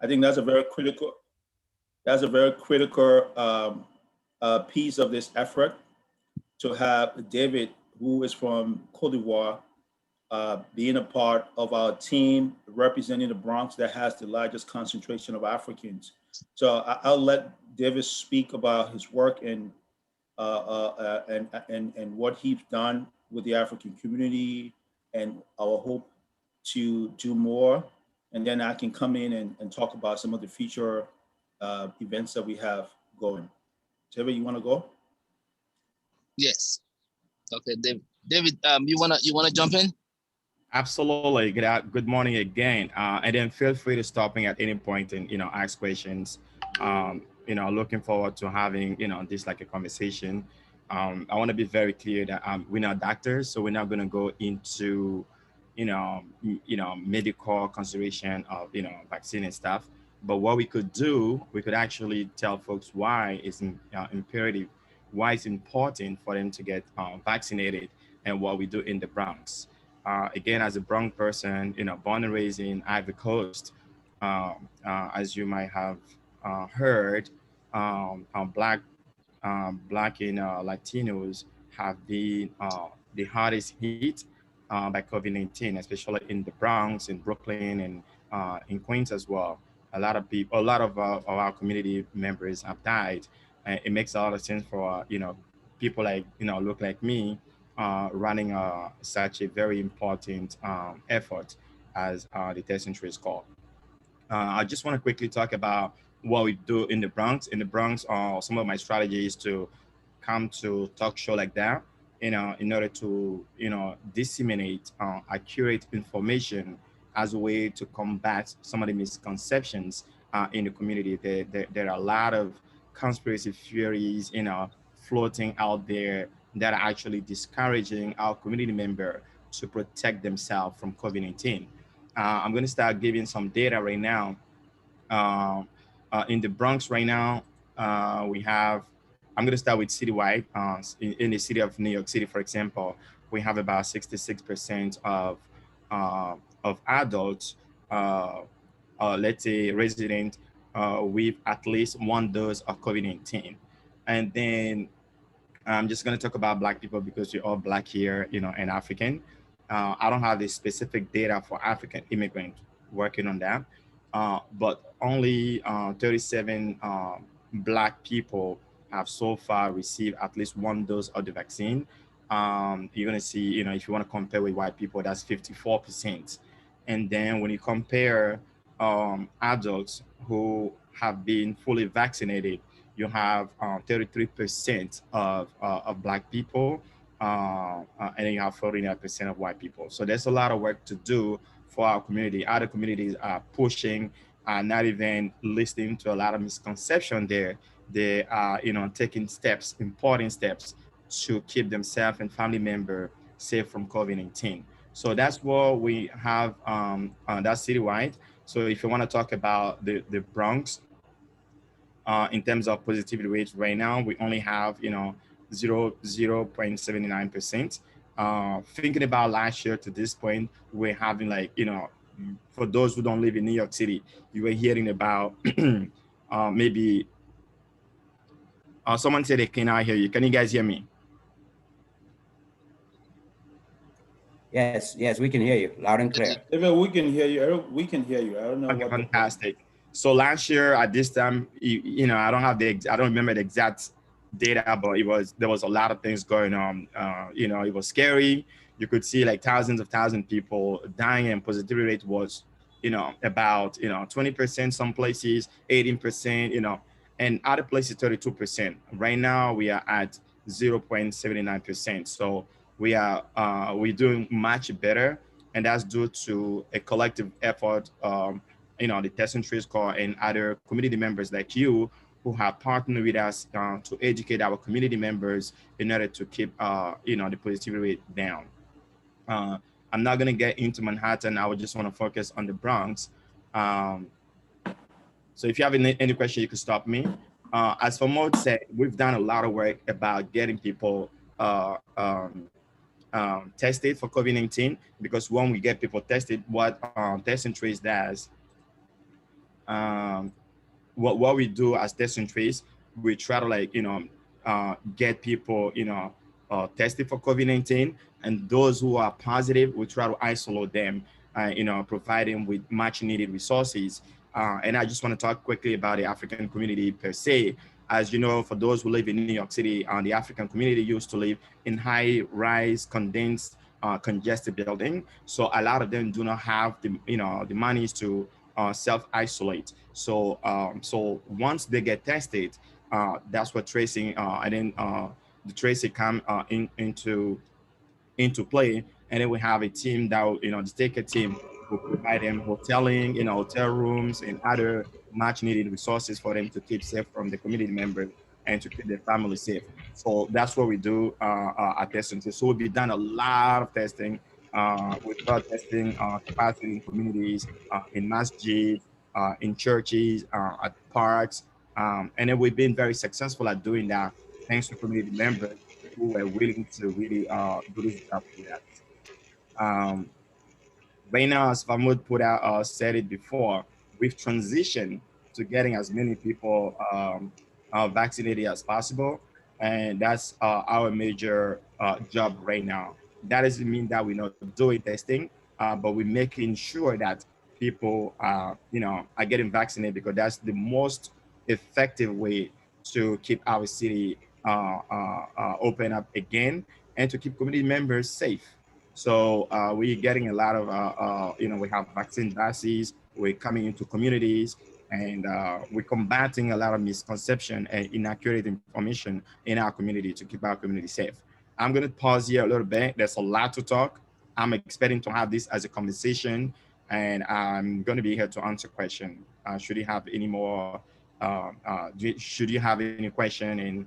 I think that's a very critical piece of this effort to have David, who is from Cote d'Ivoire, being a part of our team representing the Bronx that has the largest concentration of Africans. So I'll let David speak about his work and what he's done with the African community and our hope to do more. And then I can come in and talk about some of the future events that we have going. David, you want to go? Yes. Okay, David. David, you wanna jump in? Absolutely. Good morning again. And then feel free to stop me at any point and, ask questions. Looking forward to having, this like a conversation. I want to be very clear that we're not doctors, so we're not going to go into, medical consideration of, vaccine and stuff. But what we could do, we could actually tell folks why it's imperative, why it's important for them to get vaccinated and what we do in the Bronx. Again, as a Bronx person, born and raised in Ivory Coast, as you might have heard, black and Latinos have been the hardest hit by COVID-19, especially in the Bronx, in Brooklyn, and in Queens as well. A lot of people, a lot of our community members have died. And it makes a lot of sense for people like look like me running such a very important effort as the test and trace call. I just want to quickly talk about what we do in the Bronx. In the Bronx, some of my strategies to come to talk show like that, in order to, disseminate accurate information as a way to combat some of the misconceptions in the community. There are a lot of conspiracy theories, floating out there that are actually discouraging our community member to protect themselves from COVID-19. I'm going to start giving some data right now. In the Bronx right now, we have, I'm going to start with citywide. In the city of New York City, for example, we have about 66% of adults, let's say resident, with at least one dose of COVID-19. And then I'm just going to talk about Black people because we're all Black here, and African. I don't have the specific data for African immigrant working on that, but only 37 Black people have so far received at least one dose of the vaccine. You're going to see, if you want to compare with white people, that's 54%. And then when you compare adults who have been fully vaccinated, you have 33% of Black people, and then you have 49% of white people. So there's a lot of work to do for our community. Other communities are pushing, not even listening to a lot of misconception there. They are, taking steps, important steps to keep themselves and family member safe from COVID-19. So that's what we have, that's citywide. So if you want to talk about the Bronx, in terms of positivity rates right now, we only have, 0.79%. Thinking about last year to this point, we're having like, for those who don't live in New York City, you were hearing about maybe, someone said they cannot hear you. Can you guys hear me? Yes, we can hear you loud and clear. David, we can hear you. We can hear you. I don't know Okay, what. Fantastic. So last year at this time, I don't remember the exact data, but there was a lot of things going on. It was scary. You could see like thousands of people dying, and positivity rate was, about 20%, some places 18%, and other places 32%. Right now we are at 0.79%. So we're doing much better, and that's due to a collective effort. The Test and Trace Corps and other community members like you who have partnered with us to educate our community members in order to keep, the positivity rate down. I'm not going to get into Manhattan. I would just want to focus on the Bronx. So if you have any question, you can stop me. As Famod said, we've done a lot of work about getting people tested for COVID-19, because when we get people tested, what Test and Trace does, what we do as test and trace, we try to like, get people, tested for COVID-19, and those who are positive, we try to isolate them, provide them with much needed resources. And I just want to talk quickly about the African community per se. As you know, for those who live in New York City, the African community used to live in high-rise, condensed, congested building. So a lot of them do not have the monies to self-isolate. So once they get tested, that's what tracing, and then the tracing come into play, and then we have a team that will, the take a team will provide them hoteling, hotel rooms and other much needed resources for them to keep safe from the community members and to keep their family safe. So that's what we do at testing. So we've done a lot of testing. We start testing capacity in communities, in masjids, in churches, at parks, and then we've been very successful at doing that thanks to community members who were willing to really do this job with us. Um, right now, as Famod put out, said it before, we've transitioned to getting as many people vaccinated as possible. And that's our major job right now. That doesn't mean that we're not doing testing, but we're making sure that people, are getting vaccinated, because that's the most effective way to keep our city open up again and to keep community members safe. So we're getting a lot of, we have vaccine buses, we're coming into communities, and we're combating a lot of misconception and inaccurate information in our community to keep our community safe. I'm going to pause here a little bit. There's a lot to talk. I'm expecting to have this as a conversation, and I'm going to be here to answer questions. Should you have any more, should you have any question and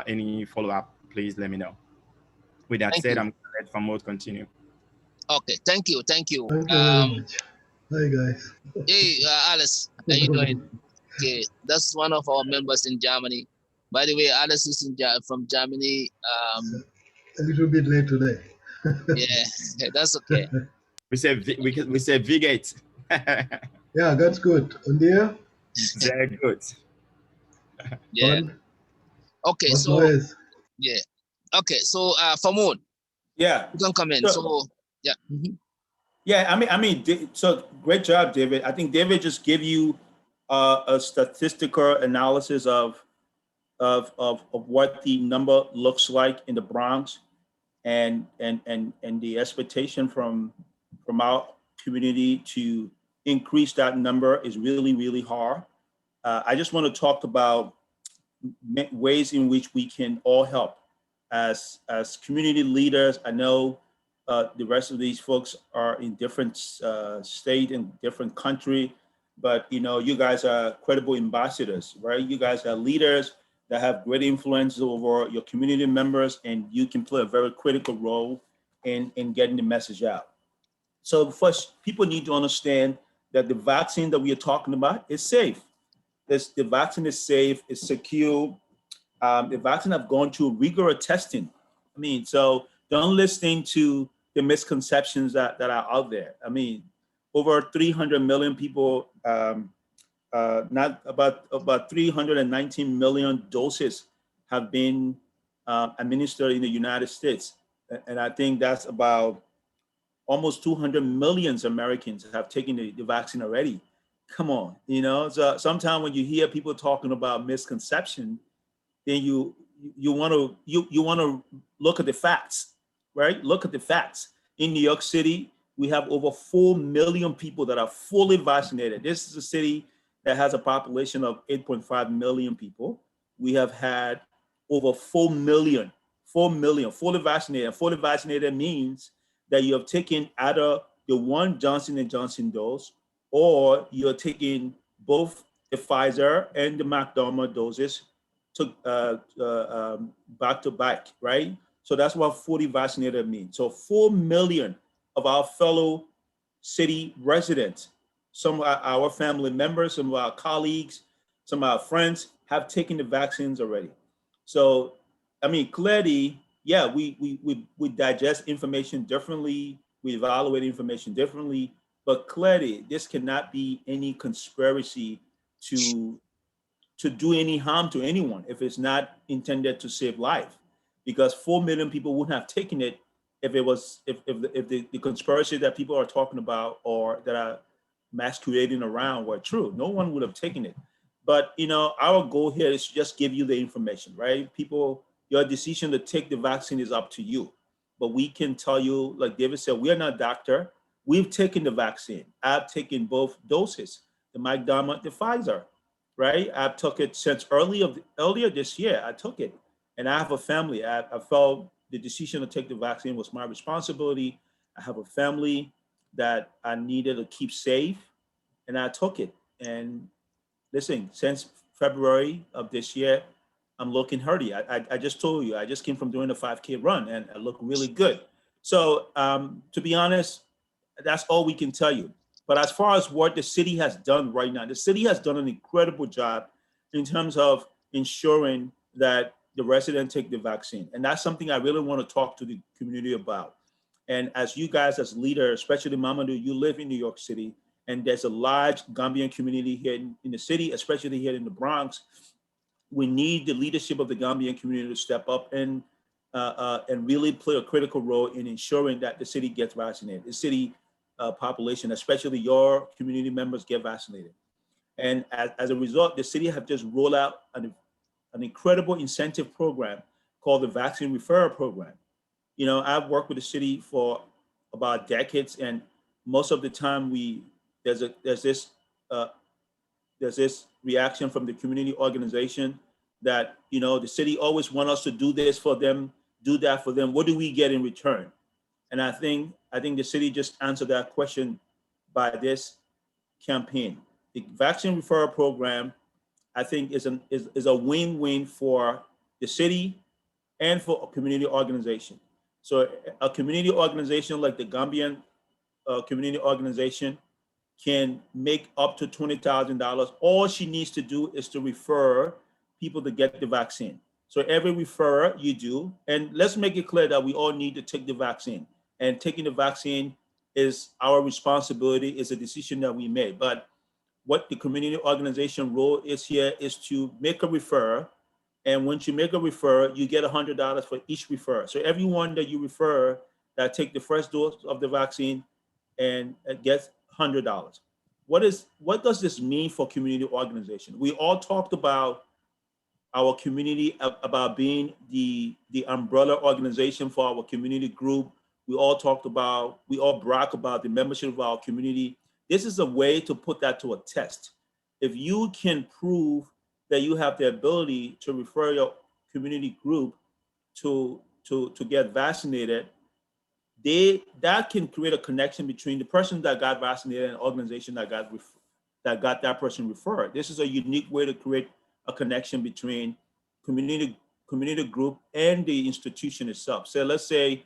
any follow-up, please let me know. With that Thank said, you. I'm going to let Famod continue. Okay, thank you. Thank you very much. Hi guys. Hey, Alice, how you doing? Okay, that's one of our members in Germany. By the way, Alice is from Germany. A little bit late today. Yeah, that's okay. We say Vigate. Yeah, that's good. And there? Very good. Yeah. Fun? Okay, What so noise? yeah. Okay, so Famod, Yeah. you can come in. Sure. So yeah. Yeah, so great job, David. I think David just gave you a statistical analysis of what the number looks like in the Bronx, and the expectation from our community to increase that number is really, really hard. I just want to talk about ways in which we can all help as community leaders. I know the rest of these folks are in different state and different country, but you guys are credible ambassadors, right? You guys are leaders that have great influence over your community members, and you can play a very critical role in getting the message out. So first, people need to understand that the vaccine that we are talking about is safe. The vaccine is safe, it's secure. The vaccine have gone through rigorous testing. So don't listen to the misconceptions that are out there. Over 300 million people, not about 319 million doses have been administered in the United States. And I think that's about almost 200 million Americans have taken the vaccine already. Come on, so sometimes when you hear people talking about misconception, then you want to look at the facts, right? Look at the facts. In New York City, we have over 4 million people that are fully vaccinated. This is a city that has a population of 8.5 million people. We have had over 4 million fully vaccinated. Fully vaccinated means that you have taken either the one Johnson & Johnson dose, or you're taking both the Pfizer and the Moderna doses back to back, right? So that's what fully vaccinated means. So 4 million of our fellow city residents, some of our family members, some of our colleagues, some of our friends have taken the vaccines already. So, clearly, yeah, we digest information differently, we evaluate information differently, but clearly this cannot be any conspiracy to do any harm to anyone if it's not intended to save life, because 4 million people wouldn't have taken it if it was if the conspiracy that people are talking about or that are masquerading around were true. No one would have taken it. But our goal here is to just give you the information, right? People, your decision to take the vaccine is up to you. But we can tell you, like David said, we are not a doctor. We've taken the vaccine. I've taken both doses, the Moderna, the Pfizer, right? I've took it since earlier this year. I took it, and I have a family. I felt the decision to take the vaccine was my responsibility. I have a family that I needed to keep safe, and I took it. And listen, since February of this year, I'm looking hearty. I just told you, I just came from doing a 5K run, and I look really good. So to be honest, that's all we can tell you. But as far as what the city has done right now, the city has done an incredible job in terms of ensuring that the residents take the vaccine. And that's something I really want to talk to the community about. And as you guys, as leaders, especially Momodou, you live in New York City, and there's a large Gambian community here in the city, especially here in the Bronx. We need the leadership of the Gambian community to step up and really play a critical role in ensuring that the city gets vaccinated. The city population, especially your community members, get vaccinated. And as a result, the city have just rolled out an incredible incentive program called the Vaccine Referral Program. I've worked with the city for about decades, and most of the time there's this reaction from the community organization that the city always want us to do this for them, do that for them. What do we get in return? And I think the city just answered that question by this campaign. The vaccine referral program, I think, is a win-win for the city and for a community organization. So a community organization like the Gambian community organization can make up to $20,000. All she needs to do is to refer people to get the vaccine. So every referral you do, and let's make it clear that we all need to take the vaccine. And taking the vaccine is our responsibility, is a decision that we made. But what the community organization role is here is to make a referral. And once you make a referral, you get $100 for each referral. So everyone that you refer that take the first dose of the vaccine and gets $100. What does this mean for community organization? We all talked about our community, about being the umbrella organization for our community group. We all brag about the membership of our community. This is a way to put that to a test. If you can prove that you have the ability to refer your community group to get vaccinated, that can create a connection between the person that got vaccinated and the organization that got that person referred. This is a unique way to create a connection between community group and the institution itself. So let's say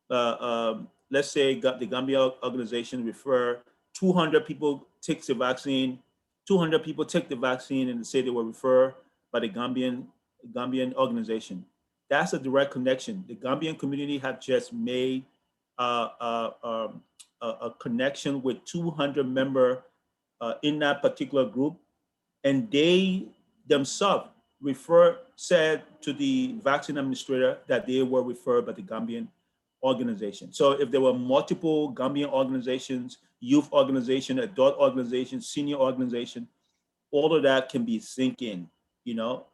the Gambia organization refer 200 people take the vaccine, 200 people take the vaccine and say they were referred by the Gambian organization. That's a direct connection. The Gambian community have just made a connection with 200 members in that particular group, and they themselves said to the vaccine administrator that they were referred by the Gambian organization. So if there were multiple Gambian organizations, youth organization, adult organization, senior organization, all of that can be synced in,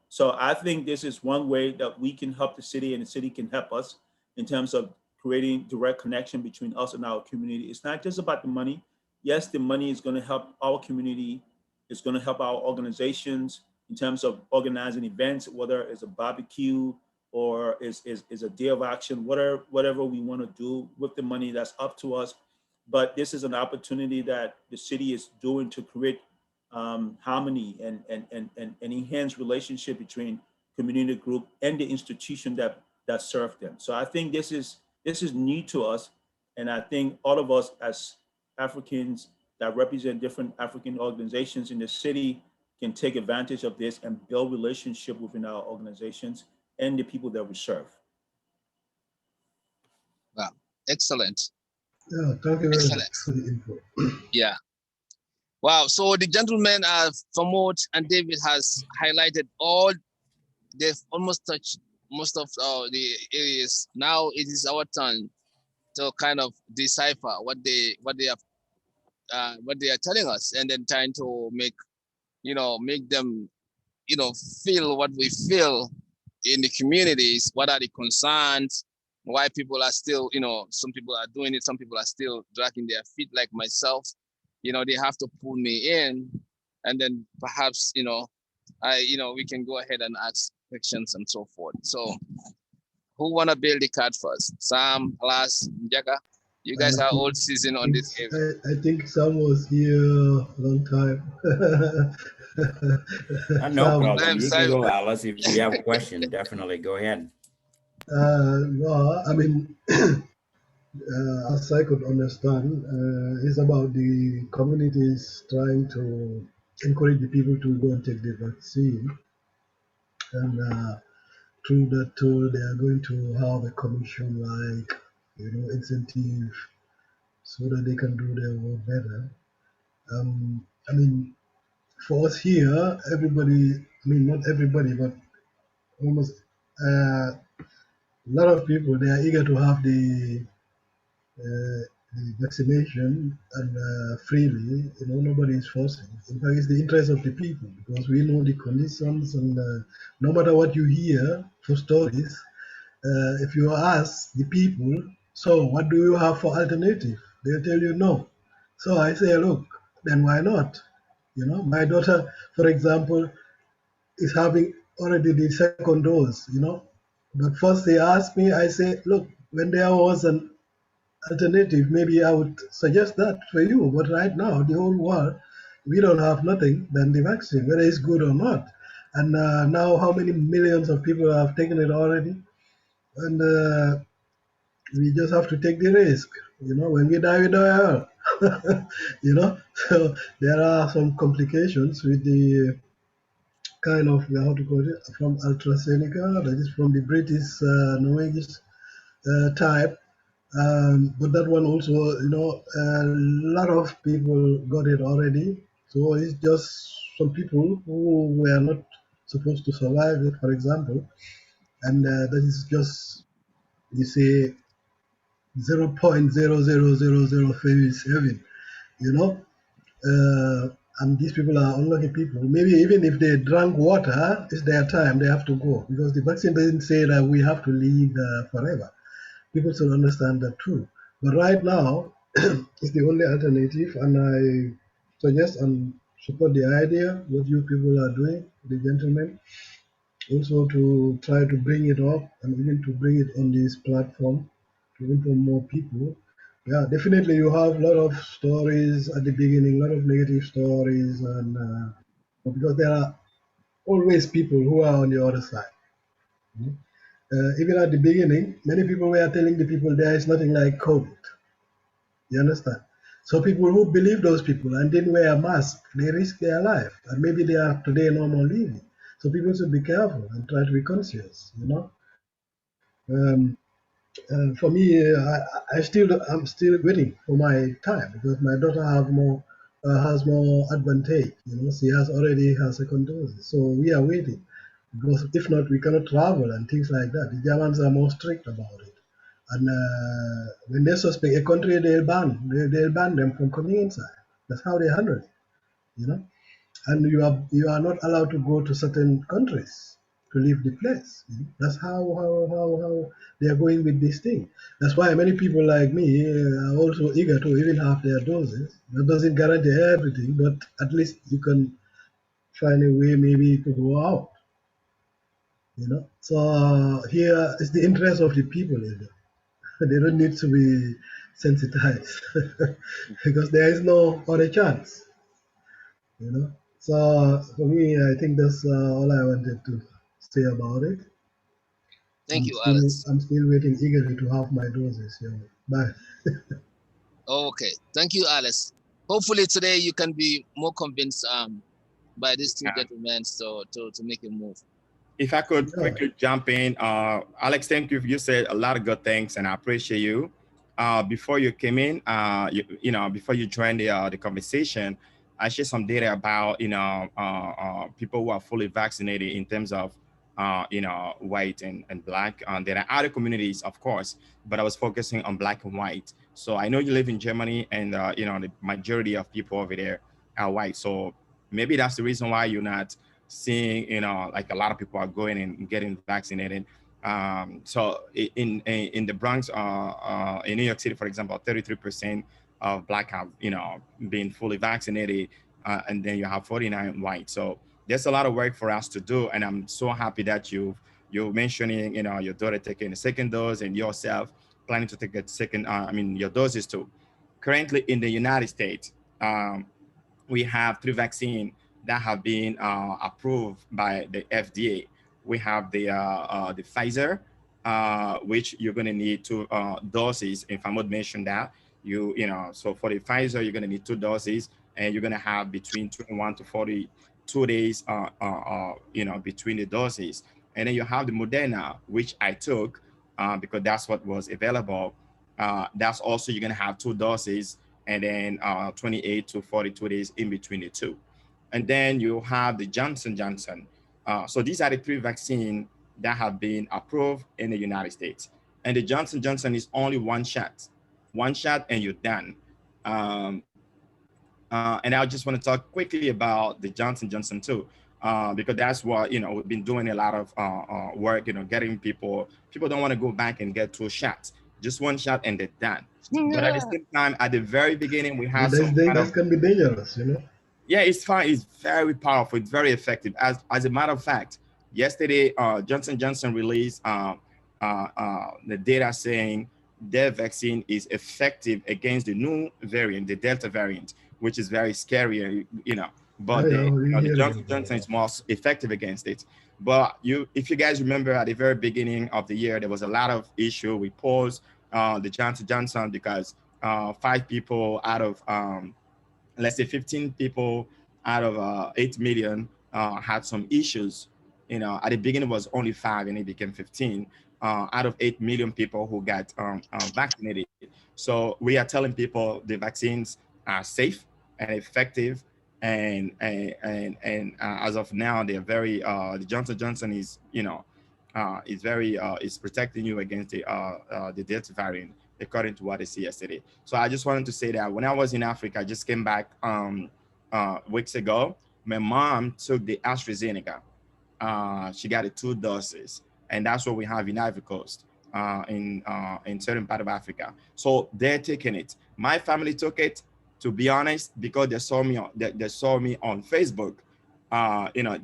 So I think this is one way that we can help the city and the city can help us in terms of creating direct connection between us and our community. It's not just about the money. Yes, the money is going to help our community. It's going to help our organizations in terms of organizing events, whether it's a barbecue or is a day of action, whatever we want to do with the money, that's up to us. But this is an opportunity that the city is doing to create harmony and enhance relationship between community group and the institution that serve them. So I think this is new to us, and I think all of us as Africans that represent different African organizations in the city can take advantage of this and build relationship within our organizations and the people that we serve. Wow, excellent. Yeah, thank you very much for the info. Yeah. Wow. So the gentleman, Famod and David has highlighted they've almost touched most of the areas. Now it is our turn to kind of decipher what they are telling us, and then trying to make them feel what we feel in the communities. What are the concerns? Why people are still, some people are doing it, some people are still dragging their feet, like myself. They have to pull me in, and then perhaps we can go ahead and ask questions and so forth. So who wanna build the card first? Sam, Alas, Jaga? You guys are old season on this area. I think Sam was here a long time. No Sam, problem. You can Simon. go, Alice. If you have a question, definitely go ahead. no, I mean, as I could understand, it's about the communities trying to encourage the people to go and take the vaccine. And through that tool, they are going to have a commission like, incentive so that they can do their work better. I mean, for us here, everybody, I mean, not everybody, but almost a lot of people, they are eager to have the vaccination and freely. Nobody is forcing. In fact, it's the interest of the people because we know the conditions, and no matter what you hear for stories, if you ask the people, so what do you have for alternative? They'll tell you no. So I say, look, then why not? My daughter, for example, is having already the second dose, But first they asked me, I say, look, when there was an alternative, maybe I would suggest that for you. But right now, the whole world, we don't have nothing than the vaccine, whether it's good or not. And now, how many millions of people have taken it already? And we just have to take the risk. When we die all. So there are some complications with the kind of, how to call it, from AstraZeneca, that is from the British Norwegian type. But that one also, a lot of people got it already. So it's just some people who were not supposed to survive it, for example. And that is just, you say, 0.00007, you know. And these people are unlucky people. Maybe even if they drank water, it's their time, they have to go. Because the vaccine doesn't say that we have to live forever. People should understand that too. But right now, it's the only alternative, and I suggest and support the idea what you people are doing, the gentlemen, also to try to bring it up and even to bring it on this platform to inform more people. Yeah, definitely you have a lot of stories at the beginning, a lot of negative stories, and because there are always people who are on the other side. Even at the beginning, many people were telling the people there is nothing like COVID. You understand? So people who believe those people and didn't wear a mask, they risk their life, and maybe they are today normal living. So people should be careful and try to be conscious. Um, for me, I'm still waiting for my time because my daughter has more advantage. She already has second dose, so we are waiting because if not, we cannot travel and things like that. The Germans are more strict about it, and when they suspect a country, they'll ban them from coming inside. That's how they handle it. You know and you are not allowed to go to certain countries to leave the place. That's how they are going with this thing. That's why many people like me are also eager to even have their doses. That doesn't guarantee everything, but at least you can find a way maybe to go out. So here is the interest of the people. They don't need to be sensitized because there is no other chance. So for me, I think that's all I wanted to say about it. Thank you, Alice. I'm still waiting eagerly to have my doses. Bye. Okay, thank you, Alice. Hopefully today you can be more convinced by these two gentlemen to make a move. If I could quickly jump in, Alex, thank you. You said a lot of good things, and I appreciate you. Before you came in, before you joined the conversation, I shared some data about, people who are fully vaccinated in terms of, white and black. There are other communities, of course, but I was focusing on black and white. So I know you live in Germany, and the majority of people over there are white. So maybe that's the reason why you're not seeing, like a lot of people are going and getting vaccinated. So in the Bronx, in New York City, for example, 33% of black have, been fully vaccinated, and then you have 49 white. So there's a lot of work for us to do, and I'm so happy that you're mentioning, your daughter taking the second dose and yourself planning to take a second, your doses too. Currently in the United States, we have 3 vaccines that have been approved by the FDA. We have the Pfizer, which you're going to need 2 doses. If Famod mentioned that, so for the Pfizer, you're going to need 2 doses, and you're going to have between 21 to 42 days, between the doses. And then you have the Moderna, which I took because that's what was available. That's also, you're going to have 2 doses, and then 28 to 42 days in between the 2. And then you have the Johnson Johnson. So these are the 3 vaccines that have been approved in the United States. And the Johnson Johnson is only 1 shot. 1 shot and you're done. And I just want to talk quickly about the Johnson Johnson too, because that's what, we've been doing a lot of work, getting people don't want to go back and get 2 shots, just 1 shot and they're done. But at the same time, at the very beginning, we have that can be dangerous, Yeah, it's fine. It's very powerful. It's very effective. As a matter of fact, yesterday, Johnson Johnson released the data saying their vaccine is effective against the new variant, the Delta variant, which is very scary, But the Johnson Johnson is more effective against it. But if you guys remember, at the very beginning of the year, there was a lot of issue. We paused the Johnson Johnson because 5 people out of let's say 15 people out of 8 million had some issues. At the beginning it was only 5 and it became 15 out of 8 million people who got vaccinated. So we are telling people the vaccines are safe and effective, and as of now, they're very the Johnson Johnson is is protecting you against the Delta variant, according to what I see yesterday. So I just wanted to say that when I was in Africa, I just came back weeks ago. My mom took the AstraZeneca. She got the 2 doses, and that's what we have in Ivory Coast, in certain part of Africa. So they're taking it. My family took it, to be honest, because they saw me on Facebook,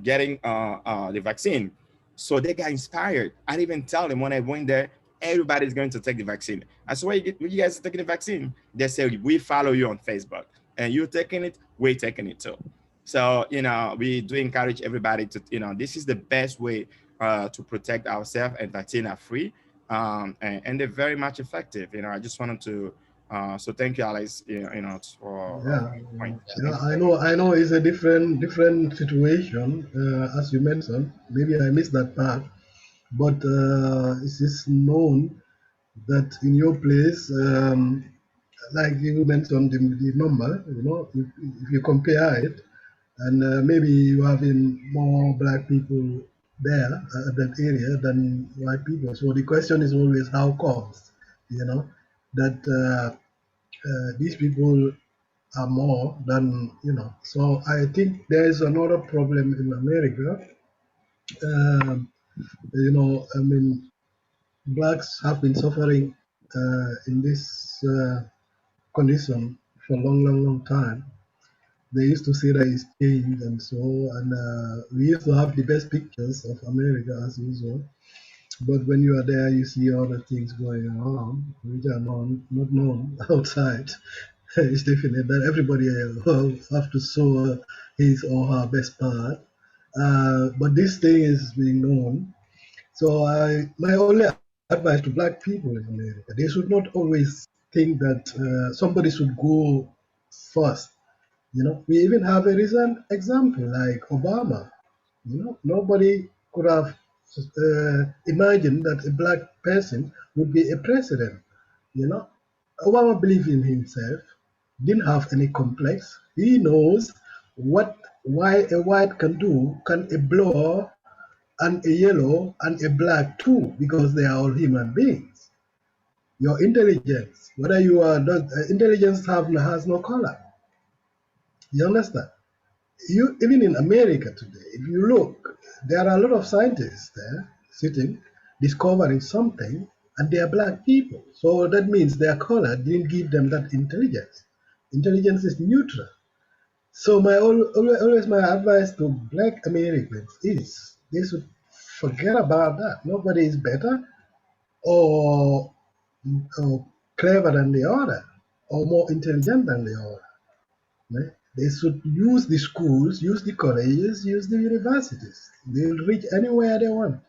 getting the vaccine. So they got inspired. I didn't even tell them when I went there, everybody's going to take the vaccine. I said, you guys are taking the vaccine? They said, we follow you on Facebook, and you're taking it, we're taking it too. So, we do encourage everybody to, this is the best way to protect ourselves, and vaccine are free, and they're very much effective. I just wanted to, so thank you, Alex, for point. I know it's a different situation, as you mentioned. Maybe I missed that part, but it is known that in your place, like you mentioned the number, if you compare it, and maybe you having more black people there at that area than white people. So the question is always how comes, that these people are more than, So I think there is another problem in America. Blacks have been suffering in this condition for a long time. They used to say that it's changed and so, and we used to have the best pictures of America as usual. But when you are there, you see other things going on which are not known outside. It's definite that everybody have to show his or her best part. But this thing is being known. So my only advice to black people in America, they should not always think that somebody should go first. We even have a recent example like Obama. Nobody could have imagined that a black person would be a president. Obama believed in himself, didn't have any complex. He knows why a white can do, can a blue and a yellow and a black too, because they are all human beings. Your intelligence, whether you are not, intelligence has no color. You understand? You even in America today, if you look, there are a lot of scientists there sitting, discovering something, and they are black people. So that means their color didn't give them that intelligence. Intelligence is neutral. So always my advice to black Americans is they should forget about that. Nobody is better or, or clever than the other or more intelligent than the other. Right? They should use the schools, use the colleges, use the universities. They'll reach anywhere they want,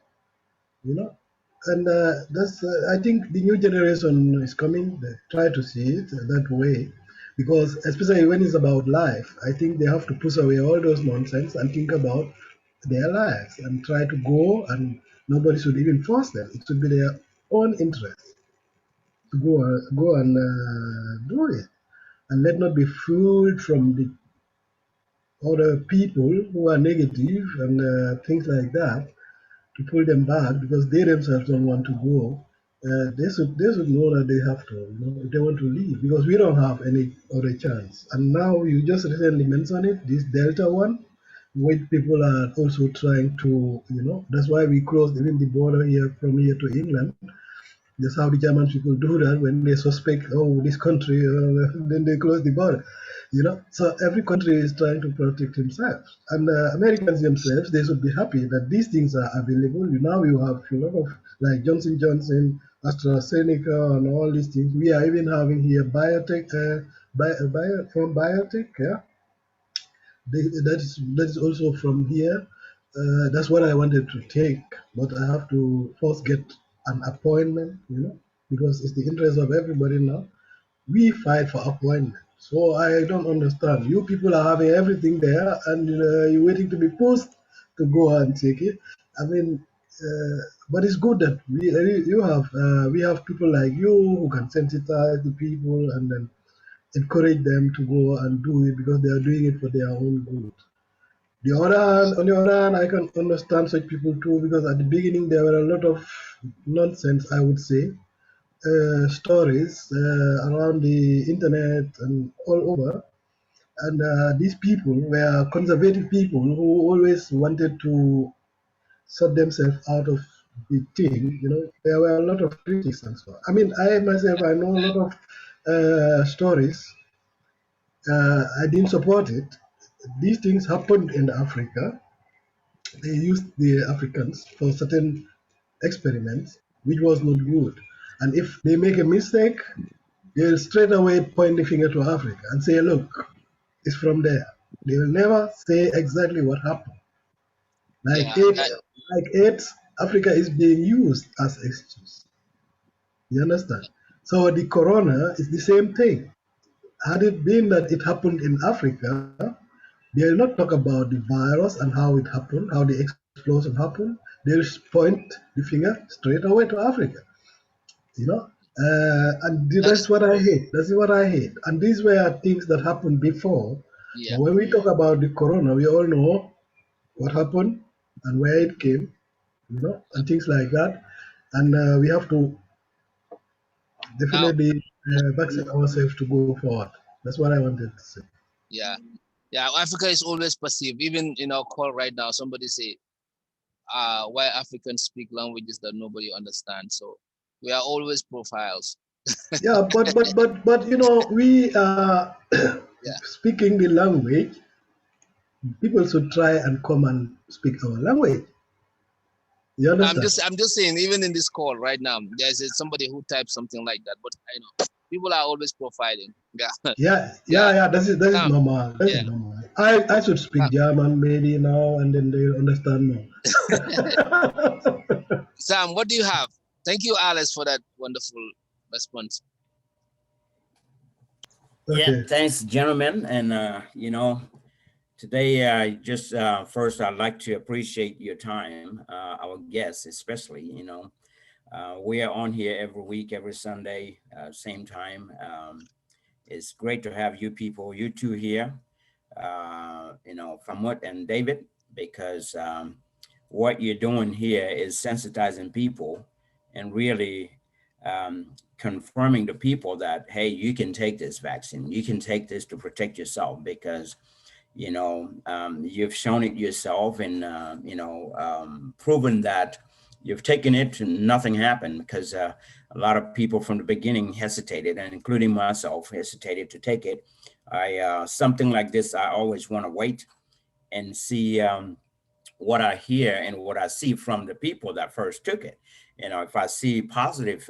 you know. And that's I think the new generation is coming. They try to see it that way, because especially when it's about life, I think they have to push away all those nonsense and think about their lives and try to go. And nobody should even force them. It should be their own interest to go and do it, and let not be fooled from the other people who are negative and things like that, to pull them back because they themselves don't want to go. They should know that they have to, if they want to leave, because we don't have any other chance. And now you just recently mentioned it, this Delta one, which people are also trying to, that's why we closed even the border here from here to England. That's how the German people do that when they suspect, oh, this country, then they close the border. So every country is trying to protect himself, and Americans themselves, they should be happy that these things are available. Now you have a lot of, like, Johnson Johnson, AstraZeneca, and all these things. We are even having here biotech, from biotech, yeah. That is also from here. That's what I wanted to take, but I have to first get an appointment, because it's the interest of everybody now. We fight for appointment. So I don't understand. You people are having everything there, and you're waiting to be pushed to go and take it. I mean, but it's good that we have people like you who can sensitize the people and then encourage them to go and do it because they are doing it for their own good. On the other hand, I can understand such people too, because at the beginning there were a lot of nonsense, I would say, stories around the internet and all over. And these people were conservative people who always wanted to sort themselves out of the thing. There were a lot of critics and so on. I mean, I myself, I know a lot of stories. I didn't support it. These things happened in Africa. They used the Africans for certain experiments, which was not good. And if they make a mistake, they'll straight away point the finger to Africa and say, look, it's from there. They will never say exactly what happened. Yeah, Like AIDS, Africa is being used as excuse. You understand? So the corona is the same thing. Had it been that it happened in Africa, they will not talk about the virus and how it happened, how the explosion happened. They'll point the finger straight away to Africa. And that's what I hate. That's what I hate. And these were things that happened before. yeah. But when we talk about the corona, we all know what happened and where it came, and things like that. And we have to Now, definitely vaccinate ourselves to go forward. That's what I wanted to say. yeah, yeah. Africa is always perceived. Even in our call right now, somebody say, why Africans speak languages that nobody understands. So we are always profiles. Yeah, but we are Yeah. speaking the language. People should try and come and speak our language. You understand? I'm just saying, even in this call right now, there's somebody who types something like that. But I know people are always profiling. Yeah. Yeah. That is normal. That is Yeah. normal. I should speak German maybe now, and then they understand more. Sam, what do you have? Thank you, Alice, for that wonderful response. Okay. Yeah, thanks, gentlemen. And today, just first, I'd like to appreciate your time, our guests, especially. We are on here every week, every Sunday, same time. It's great to have you two here. Famod and David, because what you're doing here is sensitizing people and really confirming to people that, hey, you can take this vaccine, you can take this to protect yourself, because you've shown it yourself, and proven that you've taken it and nothing happened, because a lot of people from the beginning hesitated, and including myself hesitated to take it. Something like this, I always want to wait and see what I hear and what I see from the people that first took it. If I see positive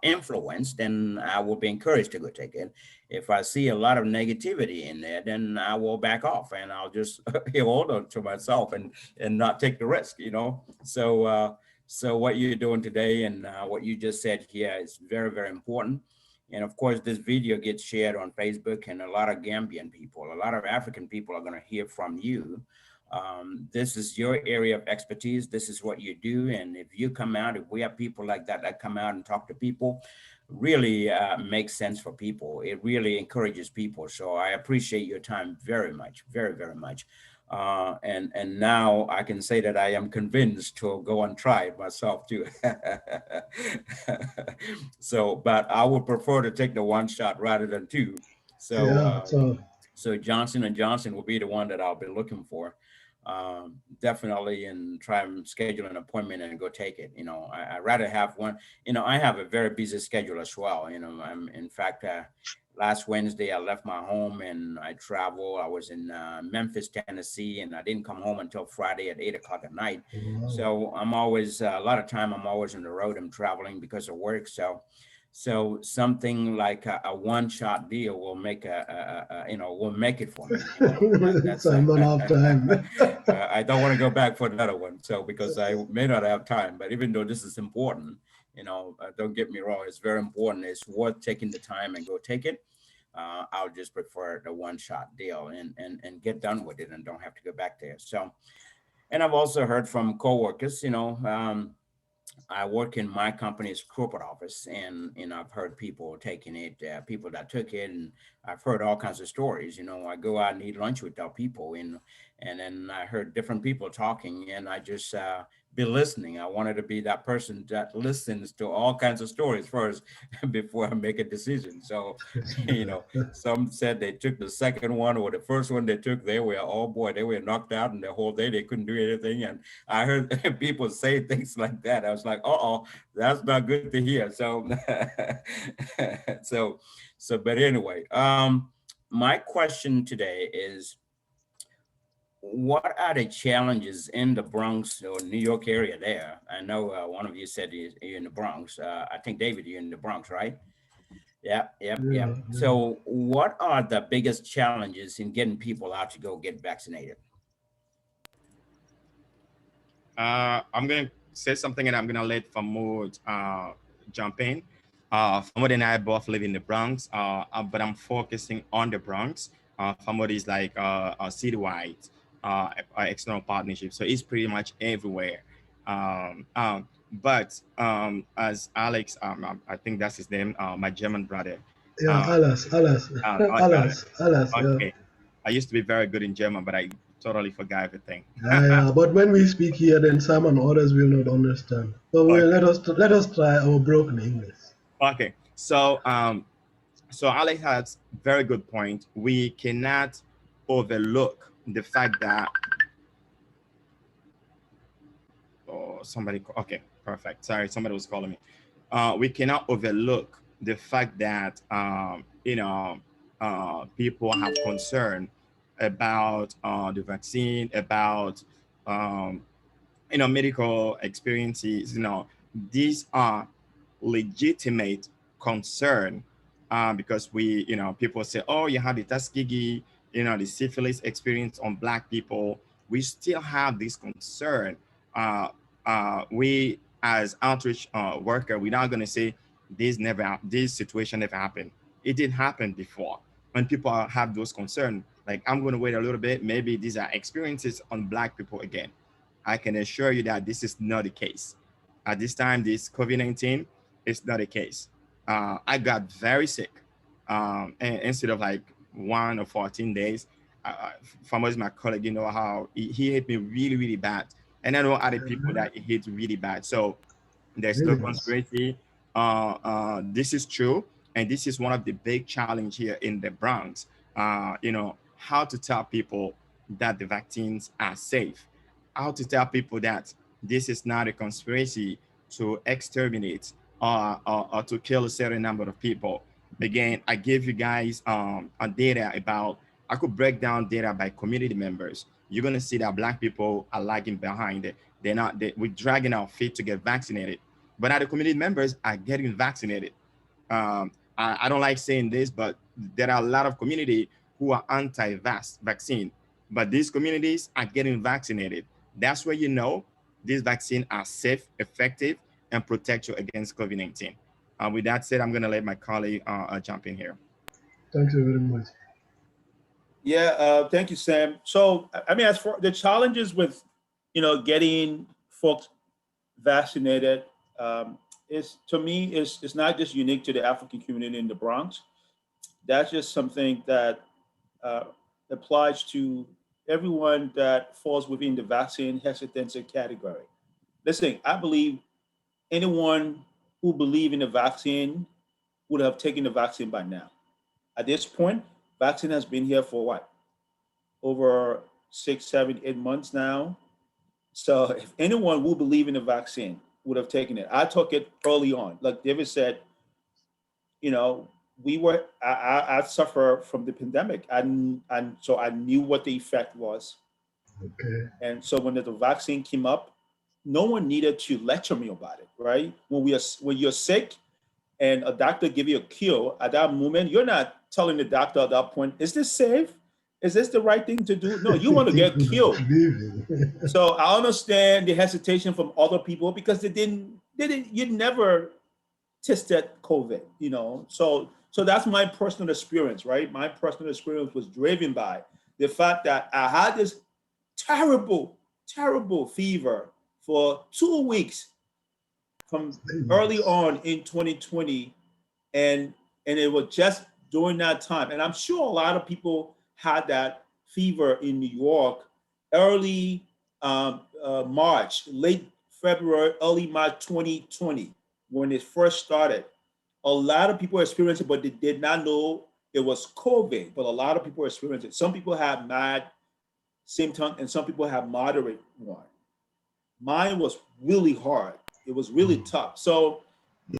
influence, then I will be encouraged to go take it. If I see a lot of negativity in there, then I will back off, and I'll just hold on to myself and not take the risk. So what you're doing today and what you just said here is very, very important. And of course, this video gets shared on Facebook, and a lot of Gambian people, a lot of African people are going to hear from you. This is your area of expertise. This is what you do. And if you come out, if we have people like that come out and talk to people, really makes sense for people. It really encourages people. So I appreciate your time very much, very, very much. And now I can say that I am convinced to go and try it myself too. But I would prefer to take the one shot rather than two. So Johnson & Johnson will be the one that I'll be looking for. Definitely, and try and schedule an appointment and go take it. I rather have one. I have a very busy schedule as well. I'm in fact, last Wednesday I left my home and I traveled. I was in Memphis, Tennessee, and I didn't come home until Friday at 8 o'clock at night. Wow. So I'm always a lot of time I'm always on the road. I'm traveling because of work. So something like a one-shot deal will make will make it for me. That's I'm not have time. I don't want to go back for another one. So because I may not have time, but even though this is important, don't get me wrong, it's very important. It's worth taking the time and go take it. I'll just prefer the one-shot deal and get done with it and don't have to go back there. So, and I've also heard from coworkers, I work in my company's corporate office, and I've heard people taking it, people that took it, and I've heard all kinds of stories. I go out and eat lunch with our people, and then I heard different people talking, and I just be listening. I wanted to be that person that listens to all kinds of stories first before I make a decision. So, some said they took the second one or the first one they took, they were, oh boy, they were knocked out, and the whole day they couldn't do anything. And I heard people say things like that. I was like, uh-oh, that's not good to hear. So, but anyway, my question today is, what are the challenges in the Bronx or New York area there? I know one of you said you're in the Bronx. I think, David, you're in the Bronx, right? Yeah. So what are the biggest challenges in getting people out to go get vaccinated? I'm going to say something and I'm going to let Famod jump in. Famod and I both live in the Bronx, but I'm focusing on the Bronx. Famod is like a citywide external partnership. So it's pretty much everywhere. But as Alex, I think that's his name, my German brother. Yeah, Alas. Okay. Yeah. I used to be very good in German, but I totally forgot everything. Yeah. But when we speak here, then some and others will not understand. So let us try our broken English. Okay. So so Alex has very good point. We cannot overlook the fact that okay, perfect. Sorry, somebody was calling me. We cannot overlook the fact that people have concern about the vaccine, about medical experiences. These are legitimate concern because people say, oh, you have the Tuskegee, the syphilis experience on Black people. We still have this concern. We as outreach worker, we're not going to say this situation never happened. It did happen before. When people have those concerns, like, I'm going to wait a little bit, maybe these are experiences on Black people again. I can assure you that this is not the case. At this time, this COVID-19 is not the case. I got very sick. And instead of like 1 or 14 days, Famod is my colleague, you know how he hit me really, really bad. And I know other people that it hit really bad. So there's no Really? conspiracy. This is true. And this is one of the big challenge here in the Bronx. You know, how to tell people that the vaccines are safe, how to tell people that this is not a conspiracy to exterminate or to kill a certain number of people. Again, I gave you guys a data about, I could break down data by community members. You're gonna see that Black people are lagging behind it. We're dragging our feet to get vaccinated, but other community members are getting vaccinated. I don't like saying this, but there are a lot of community who are anti-vaccine, but these communities are getting vaccinated. That's where you know these vaccines are safe, effective, and protect you against COVID-19. With that said, I'm going to let my colleague jump in here. Thank you very much. Yeah, thank you, Sam. So, I mean, as for the challenges with, getting folks vaccinated, is, to me, is not just unique to the African community in the Bronx. That's just something that applies to everyone that falls within the vaccine hesitancy category. Listen, I believe anyone who believes in the vaccine would have taken the vaccine by now. At this point, vaccine has been here for what? Over 6, 7, 8 months now. So if anyone who believe in the vaccine would have taken it, I took it early on. Like David said, I suffer from the pandemic, and so I knew what the effect was. Okay. And so when the vaccine came up, no one needed to lecture me about it, right? When you're sick and a doctor give you a cure, at that moment, you're not telling the doctor at that point, is this safe? Is this the right thing to do? No, you want to get killed. So I understand the hesitation from other people because you never tested COVID, So that's my personal experience, right? My personal experience was driven by the fact that I had this terrible, terrible fever for 2 weeks from early on in 2020. And it was just during that time. And I'm sure a lot of people had that fever in New York early March, late February, early March 2020, when it first started. A lot of people experienced it, but they did not know it was COVID. But a lot of people experienced it. Some people had mild symptoms and some people have moderate one. Mine was really hard. It was really tough. So,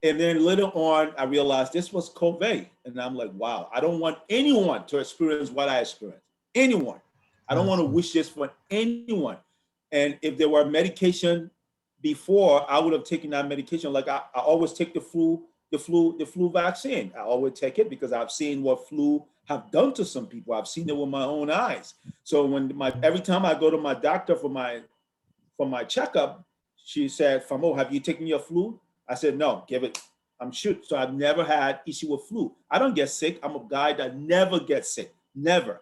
and then later on, I realized this was COVID. And I'm like, wow, I don't want anyone to experience what I experienced. Anyone. I don't want to wish this for anyone. And if there were medication before, I would have taken that medication. Like I always take the flu vaccine. I always take it because I've seen what flu have done to some people. I've seen it with my own eyes. So every time I go to my doctor for my checkup, she said, "Famod, have you taken your flu?" I said, "No, give it. I'm shoot." So I've never had issue with flu. I don't get sick. I'm a guy that never gets sick. Never.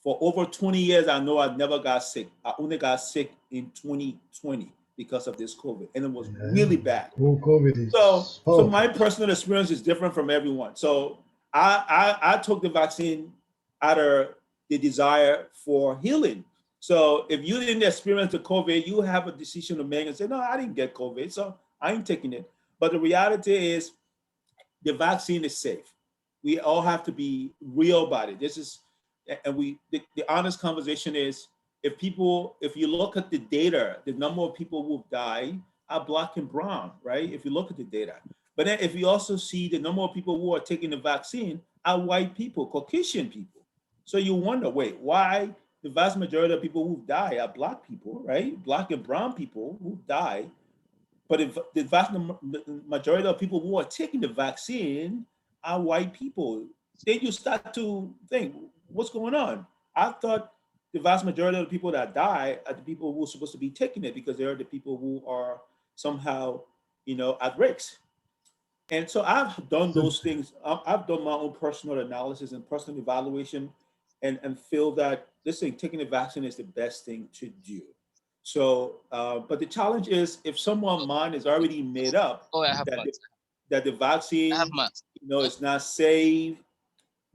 For over 20 years, I know I never got sick. I only got sick in 2020 because of this COVID, and it was really bad. COVID is so my personal experience is different from everyone. So I took the vaccine out of the desire for healing. So if you didn't experience the COVID, you have a decision to make and say, no, I didn't get COVID, so I ain't taking it. But the reality is the vaccine is safe. We all have to be real about it. The honest conversation is, if you look at the data, the number of people who've died are Black and brown, right? If you look at the data. But then if you also see the number of people who are taking the vaccine are white people, Caucasian people. So you wonder, wait, why the vast majority of people who die are Black people, right? Black and brown people who die. But if the vast majority of people who are taking the vaccine are white people, then you start to think, what's going on? I thought the vast majority of the people that die are the people who are supposed to be taking it because they're the people who are somehow, at risk. And so I've done those things. I've done my own personal analysis and personal evaluation and feel that taking the vaccine is the best thing to do. So, but the challenge is if someone's mind is already made up that the vaccine, is not safe,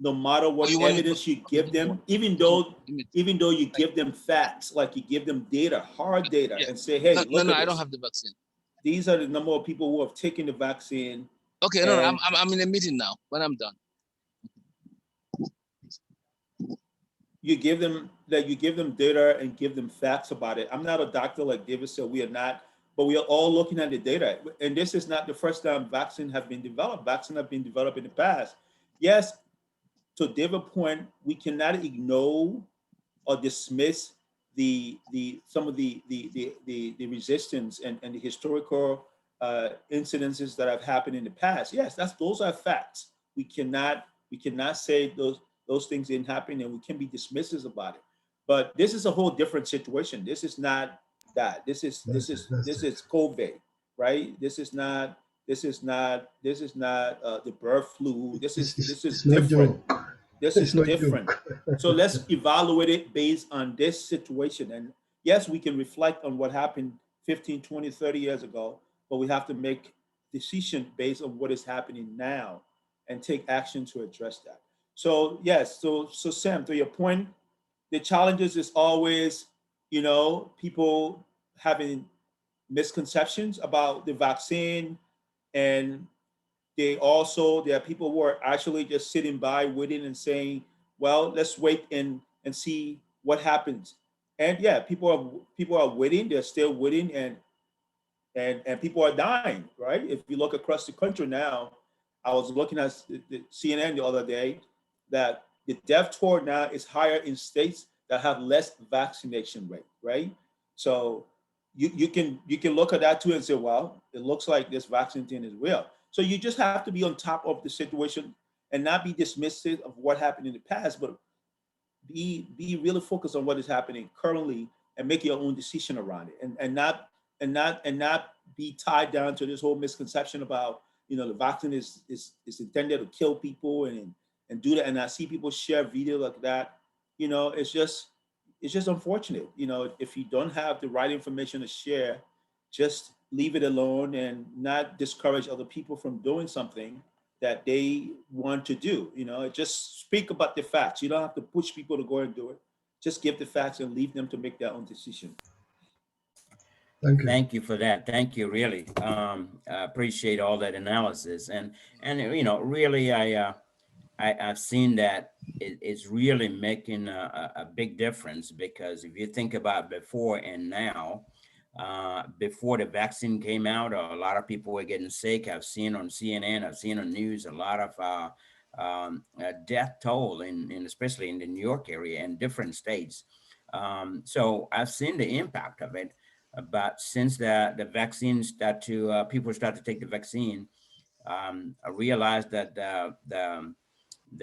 no matter what you want me to evidence you give them, even put- though you give them facts, like you give them data, hard data, Yeah. and say, hey, no, look no, at I this. don't have the vaccine. These are the number of people who have taken the vaccine. Okay, no, And I'm in a meeting now, but I'm done. you give them data and give them facts about it. I'm not a doctor like David said, we are not, but we are all looking at the data. And this is not the first time vaccines have been developed. Vaccines have been developed in the past. Yes, to David's point, we cannot ignore or dismiss some of the resistance and the historical incidences that have happened in the past. Yes, those are facts. We cannot say those things didn't happen, and we can be dismissive about it. But this is a whole different situation. This is not that. This is COVID, right? This is not the bird flu. This is it's no different. joke. This It's is no different. joke. So let's evaluate it based on this situation. And yes, we can reflect on what happened 15, 20, 30 years ago, but we have to make decisions based on what is happening now and take action to address that. So yes, so Sam, to your point, the challenges is always, people having misconceptions about the vaccine, and there are people who are actually just sitting by waiting and saying, well, let's wait and see what happens. And yeah, people are waiting, they're still waiting, and people are dying, right? If you look across the country now, I was looking at the CNN the other day that the death toll now is higher in states that have less vaccination rate, right? So you can look at that too and say, well, it looks like this vaccine thing is real. So you just have to be on top of the situation and not be dismissive of what happened in the past, but be really focused on what is happening currently and make your own decision around it, and not be tied down to this whole misconception about the vaccine is intended to kill people and do that. And I see people share videos like that. It's just unfortunate. If you don't have the right information to share, just leave it alone and not discourage other people from doing something that they want to do. Just speak about the facts. You don't have to push people to go and do it. Just give the facts and leave them to make their own decision. Thank you. Thank you for that. Thank you, really. I appreciate all that analysis. And really, I've seen that it's really making a big difference, because if you think about before and now, before the vaccine came out, a lot of people were getting sick. I've seen on CNN, I've seen on news a lot of death toll especially in the New York area and different states. So I've seen the impact of it. But since the vaccine people start to take the vaccine, I realized that the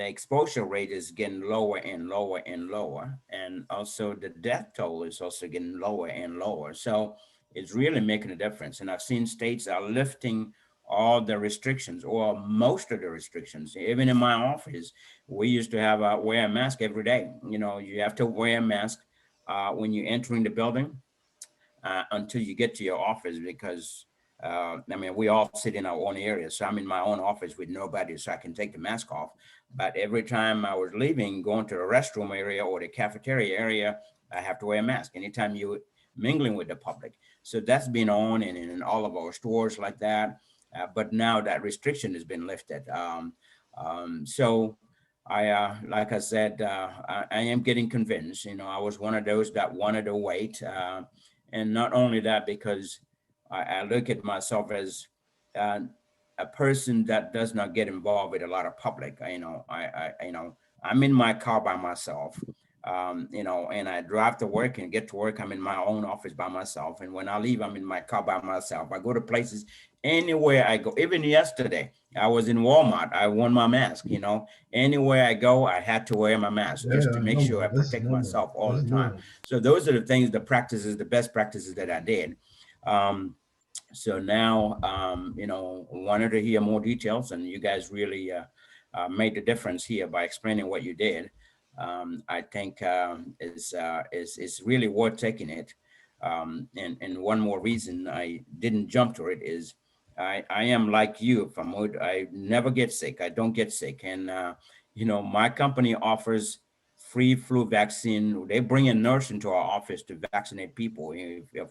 exposure rate is getting lower and lower and lower, and also the death toll is also getting lower and lower. So it's really making a difference. And I've seen states are lifting all the restrictions, or most of the restrictions. Even in my office, we used to have wear a mask every day. You have to wear a mask when you're entering the building until you get to your office, because we all sit in our own area. So I'm in my own office with nobody, so I can take the mask off. But every time I was leaving, going to the restroom area or the cafeteria area, I have to wear a mask anytime you're mingling with the public. So that's been on in all of our stores like that. But now that restriction has been lifted. So like I said, I am getting convinced. I was one of those that wanted to wait. And not only that, because I look at myself as a person that does not get involved with a lot of public. I'm in my car by myself, and I drive to work and get to work. I'm in my own office by myself. And when I leave, I'm in my car by myself. I go to places, anywhere I go. Even yesterday, I was in Walmart. I wore my mask, Anywhere I go, I had to wear my mask just to make sure I protect myself all the time. So those are the things, the best practices that I did. So now, wanted to hear more details, and you guys really made the difference here by explaining what you did. I think it's really worth taking it. And one more reason I didn't jump to it is I am like you, Famod. I never get sick. I don't get sick. And my company offers free flu vaccine. They bring a nurse into our office to vaccinate people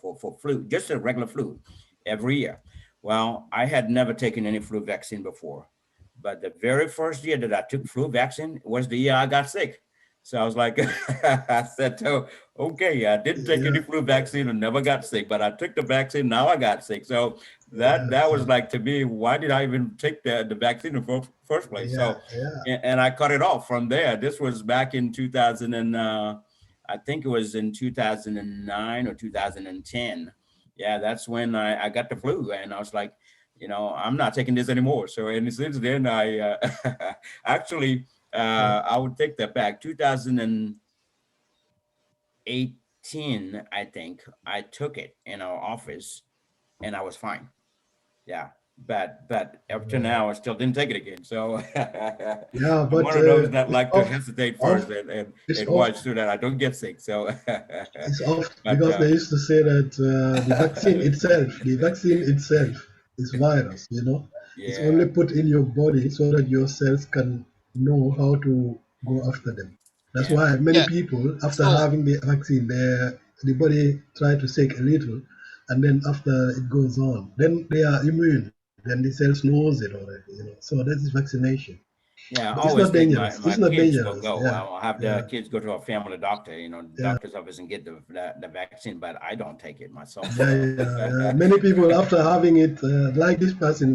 for flu, just a regular flu, every year. Well, I had never taken any flu vaccine before, but the very first year that I took flu vaccine was the year I got sick. So I was like, I said, oh, okay, I didn't take any Yeah, flu vaccine and never got sick, but I took the vaccine. Now I got sick. So that yeah, that was so, like, to me, why did I even take the vaccine in the first place? yeah, So yeah, and I cut it off from there. This was back in 2000 and I think it was in 2009 or 2010. Yeah, that's when I got the flu, and I was like, I'm not taking this anymore. So and since then I actually I would take that back. 2018, I think I took it in our office, and I was fine. Yeah, but up to yeah. now, I still didn't take it again. So Yeah, I'm but one of those that it's like to off, hesitate off, first and it's and off, watch so that I don't get sick. So, it's off but because they used to say that the vaccine itself is virus. It's yeah, only put in your body so that your cells can know how to go after them. That's yeah, why many Yeah. people, after So having the vaccine, the body try to take a little, and then after it goes on, then they are immune. Then the cells knows it already. So that is vaccination. yeah. I But it's not always take dangerous. my It's not kids to dangerous. go. Yeah, I'll have yeah, the kids go to a family doctor, yeah. doctor's office and get the vaccine, but I don't take it myself. Yeah, So, yeah, yeah. Many people, after having it, like this person,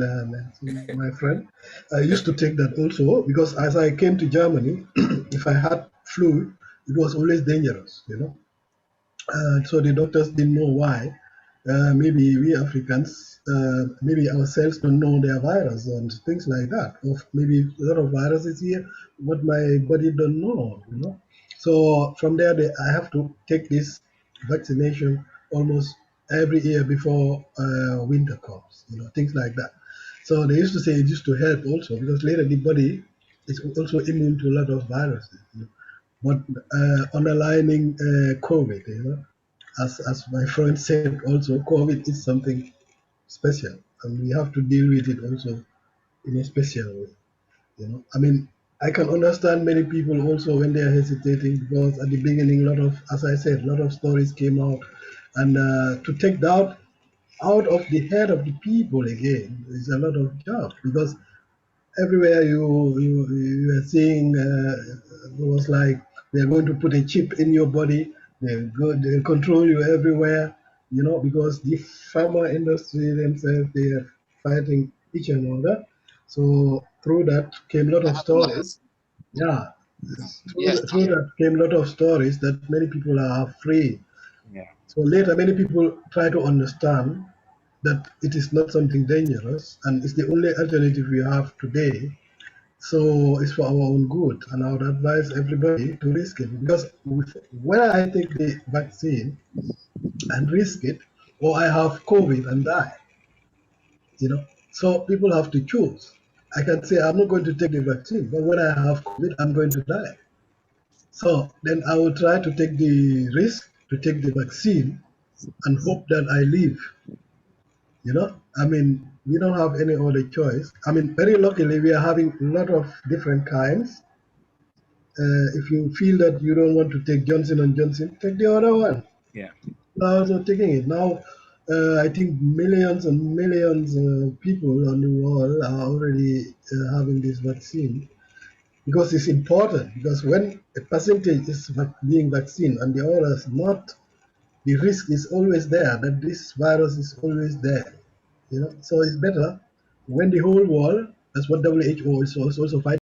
my friend, I used to take that also because as I came to Germany, if I had flu, it was always dangerous. So the doctors didn't know why. Maybe we Africans, maybe our cells don't know their virus and things like that. Or maybe a lot of viruses here, what my body don't know. So from there, I have to take this vaccination almost every year before winter comes, things like that. So they used to say it used to help also because later the body is also immune to a lot of viruses. But underlining COVID, as my friend said also, COVID is something special, and we have to deal with it also in a special way. I mean, I can understand many people also when they are hesitating because at the beginning, as I said, a lot of stories came out, and to take that out of the head of the people again is a lot of job because everywhere you are seeing it was like they're going to put a chip in your body. They control you everywhere, because the pharma industry themselves they are fighting each another. So through that came a lot I of have a stories. mask. Yeah, Yes. through that came a lot of stories that many people are afraid. Yeah. So later, many people try to understand that it is not something dangerous and it's the only alternative we have today. So it's for our own good, and I would advise everybody to risk it because when I take the vaccine and risk it, or I have COVID and die. So people have to choose. I can say I'm not going to take the vaccine, but when I have COVID, I'm going to die. So then I will try to take the risk to take the vaccine and hope that I live. I mean, we don't have any other choice. I mean, very luckily, we are having a lot of different kinds. If you feel that you don't want to take Johnson and Johnson, take the other one. Yeah. Now also taking it now. I think millions and millions of people on the world are already having this vaccine because it's important. Because when a percentage is being vaccinated and the others not, the risk is always there that this virus is always there. So it's better when the whole world, that's what WHO is also fighting.